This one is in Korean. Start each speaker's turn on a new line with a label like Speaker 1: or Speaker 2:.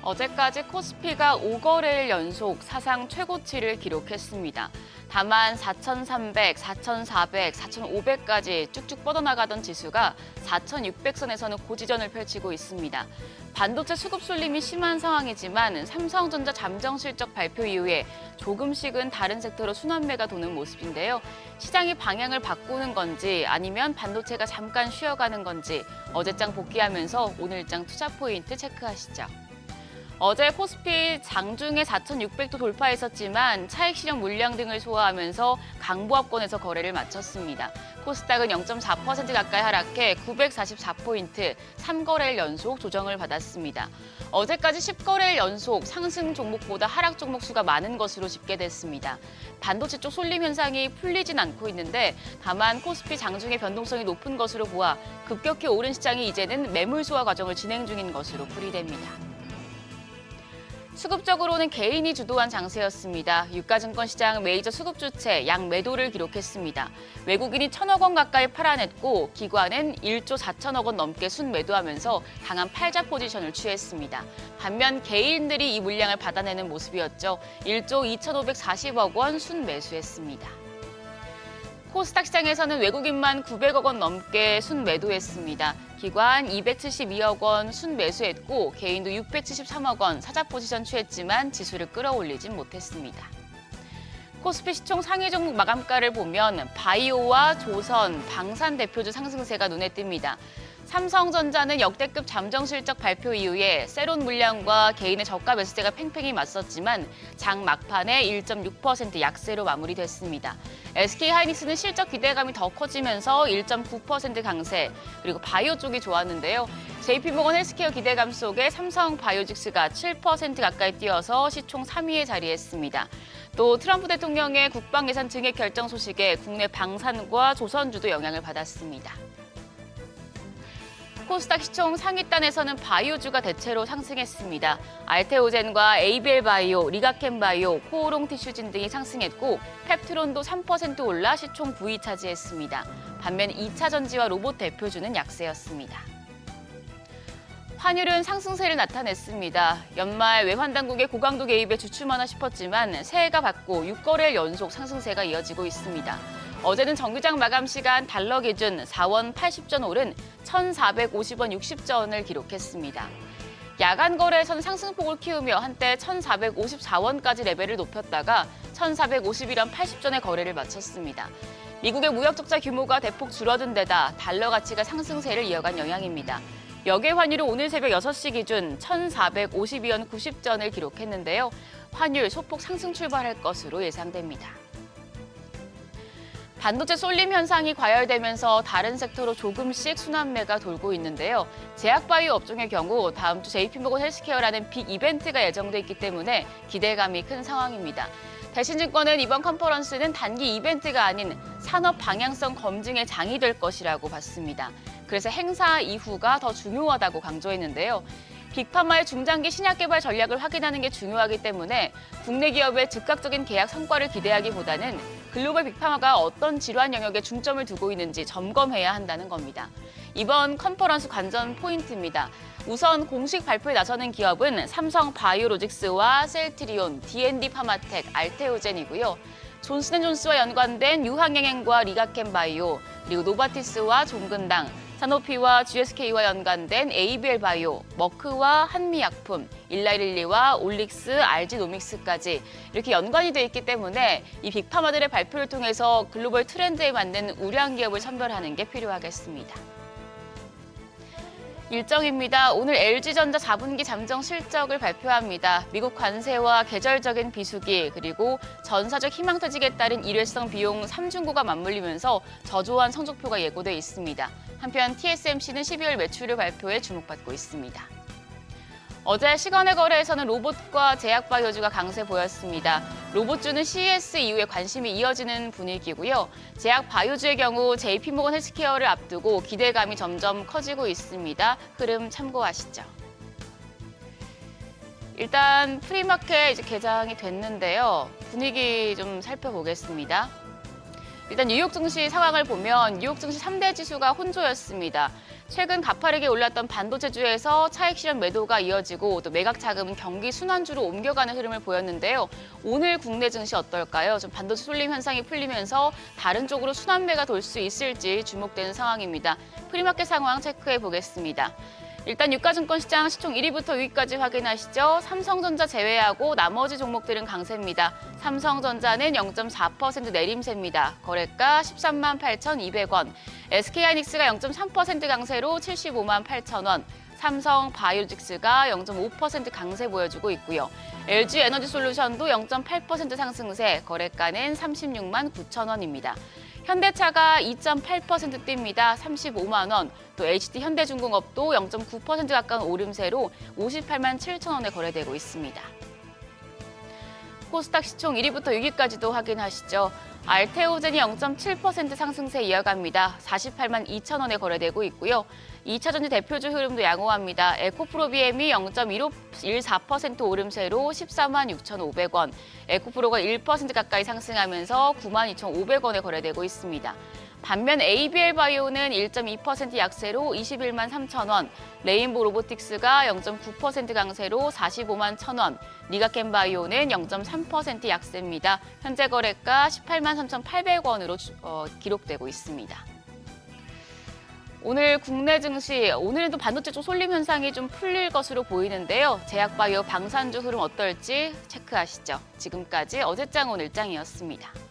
Speaker 1: 어제까지 코스피가 5거래일 연속 사상 최고치를 기록했습니다. 다만 4,300, 4,400, 4,500까지 쭉쭉 뻗어나가던 지수가 4,600선에서는 고지전을 펼치고 있습니다. 반도체 수급 쏠림이 심한 상황이지만 삼성전자 잠정 실적 발표 이후에 조금씩은 다른 섹터로 순환매가 도는 모습인데요. 시장이 방향을 바꾸는 건지 아니면 반도체가 잠깐 쉬어가는 건지 어제장 복귀하면서 오늘장 투자 포인트 체크하시죠. 어제 코스피 장중에 4,600도 돌파했었지만 차익 실현 물량 등을 소화하면서 강보합권에서 거래를 마쳤습니다. 코스닥은 0.4% 가까이 하락해 944포인트, 3거래일 연속 조정을 받았습니다. 어제까지 10거래일 연속 상승 종목보다 하락 종목 수가 많은 것으로 집계됐습니다. 반도체 쪽 쏠림 현상이 풀리진 않고 있는데 다만 코스피 장중의 변동성이 높은 것으로 보아 급격히 오른 시장이 이제는 매물 소화 과정을 진행 중인 것으로 풀이됩니다. 수급적으로는 개인이 주도한 장세였습니다. 유가증권 시장 메이저 수급 주체 양 매도를 기록했습니다. 외국인이 1,000억 원 가까이 팔아냈고 기관은 1조 4천억 원 넘게 순매도하면서 강한 팔자 포지션을 취했습니다. 반면 개인들이 이 물량을 받아내는 모습이었죠. 1조 2,540억 원 순매수했습니다. 코스닥 시장에서는 외국인만 900억 원 넘게 순매도했습니다. 기관 272억 원 순매수했고 개인도 673억 원 사자 포지션 취했지만 지수를 끌어올리진 못했습니다. 코스피 시총 상위 종목 마감가를 보면 바이오와 조선, 방산 대표주 상승세가 눈에 띕니다. 삼성전자는 역대급 잠정 실적 발표 이후에 세론 물량과 개인의 저가 매수세가 팽팽히 맞섰지만 장 막판에 1.6% 약세로 마무리됐습니다. SK하이닉스는 실적 기대감이 더 커지면서 1.9% 강세, 그리고 바이오 쪽이 좋았는데요. JP모건 헬스케어 기대감 속에 삼성 바이오직스가 7% 가까이 뛰어서 시총 3위에 자리했습니다. 또 트럼프 대통령의 국방 예산 증액 결정 소식에 국내 방산과 조선주도 영향을 받았습니다. 코스닥 시총 상위단에서는 바이오주가 대체로 상승했습니다. 알테오젠과 에이벨바이오, 리가켄바이오, 코오롱티슈진 등이 상승했고 펩트론도 3% 올라 시총 9위 차지했습니다. 반면 2차 전지와 로봇 대표주는 약세였습니다. 환율은 상승세를 나타냈습니다. 연말 외환당국의 고강도 개입에 주춤하나 싶었지만 새해가 밝고 6거래일 연속 상승세가 이어지고 있습니다. 어제는 정규장 마감 시간 달러 기준 4원 80전 오른 1,450원 60전을 기록했습니다. 야간 거래에서는 상승폭을 키우며 한때 1,454원까지 레벨을 높였다가 1,451원 80전의 거래를 마쳤습니다. 미국의 무역 적자 규모가 대폭 줄어든 데다 달러 가치가 상승세를 이어간 영향입니다. 역외 환율은 오늘 새벽 6시 기준 1,452원 90전을 기록했는데요. 환율 소폭 상승 출발할 것으로 예상됩니다. 반도체 쏠림 현상이 과열되면서 다른 섹터로 조금씩 순환매가 돌고 있는데요. 제약바이오 업종의 경우 다음 주 JP모건 헬스케어라는 빅 이벤트가 예정돼 있기 때문에 기대감이 큰 상황입니다. 대신증권은 이번 컨퍼런스는 단기 이벤트가 아닌 산업 방향성 검증의 장이 될 것이라고 봤습니다. 그래서 행사 이후가 더 중요하다고 강조했는데요. 빅파마의 중장기 신약 개발 전략을 확인하는 게 중요하기 때문에 국내 기업의 즉각적인 계약 성과를 기대하기보다는 글로벌 빅파마가 어떤 질환 영역에 중점을 두고 있는지 점검해야 한다는 겁니다. 이번 컨퍼런스 관전 포인트입니다. 우선 공식 발표에 나서는 기업은 삼성 바이오로직스와 셀트리온, D&D 파마텍, 알테오젠이고요. 존슨앤존스와 연관된 유항영행과 리가켄바이오, 그리고 노바티스와 종근당, 사노피와 GSK와 연관된 ABL바이오, 머크와 한미약품, 일라릴리와 올릭스, RG노믹스까지 이렇게 연관이 돼 있기 때문에 이 빅파마들의 발표를 통해서 글로벌 트렌드에 맞는 우량 기업을 선별하는 게 필요하겠습니다. 일정입니다. 오늘 LG전자 4분기 잠정 실적을 발표합니다. 미국 관세와 계절적인 비수기 그리고 전사적 희망퇴직에 따른 일회성 비용 3중고가 맞물리면서 저조한 성적표가 예고돼 있습니다. 한편 TSMC는 12월 매출을 발표해 주목받고 있습니다. 어제 시간의 거래에서는 로봇과 제약바이오주가 강세 보였습니다. 로봇주는 CES 이후에 관심이 이어지는 분위기고요. 제약바이오주의 경우 JP모건 헬스케어를 앞두고 기대감이 점점 커지고 있습니다. 흐름 참고하시죠. 일단 프리마켓 이제 개장이 됐는데요. 분위기 좀 살펴보겠습니다. 일단 뉴욕 증시 상황을 보면 뉴욕 증시 3대 지수가 혼조였습니다. 최근 가파르게 올랐던 반도체주에서 차익 실현 매도가 이어지고 또 매각 자금은 경기 순환주로 옮겨가는 흐름을 보였는데요. 오늘 국내 증시 어떨까요? 좀 반도체 쏠림 현상이 풀리면서 다른 쪽으로 순환매가 돌 수 있을지 주목되는 상황입니다. 프리마켓 상황 체크해 보겠습니다. 일단 유가증권 시장 시총 1위부터 6위까지 확인하시죠. 삼성전자 제외하고 나머지 종목들은 강세입니다. 삼성전자는 0.4% 내림세입니다. 거래가 13만 8,200원. SK하이닉스가 0.3% 강세로 75만 8천원. 삼성 바이오로직스가 0.5% 강세 보여주고 있고요. LG 에너지솔루션도 0.8% 상승세, 거래가는 36만 9천 원입니다. 현대차가 2.8% 뜁니다. 35만 원. 또 HT 현대중공업도 0.9% 가까운 오름세로 58만 7천 원에 거래되고 있습니다. 코스닥 시총 1위부터 6위까지도 확인하시죠. 알테오젠이 0.7% 상승세 이어갑니다. 48만 2천 원에 거래되고 있고요. 2차전지 대표주 흐름도 양호합니다. 에코프로비엠이 0.14% 오름세로 14만 6,500원, 에코프로가 1% 가까이 상승하면서 9만 2,500원에 거래되고 있습니다. 반면 ABL바이오는 1.2% 약세로 21만 3천 원, 레인보 로보틱스가 0.9% 강세로 45만 1천 원, 니가켄바이오는 0.3% 약세입니다. 현재 거래가 18만 3,800원으로 기록되고 있습니다. 오늘 국내 증시, 오늘은 또 반도체 쪽 쏠림 현상이 좀 풀릴 것으로 보이는데요. 제약바이오 방산주 흐름 어떨지 체크하시죠. 지금까지 어제장 오늘장이었습니다.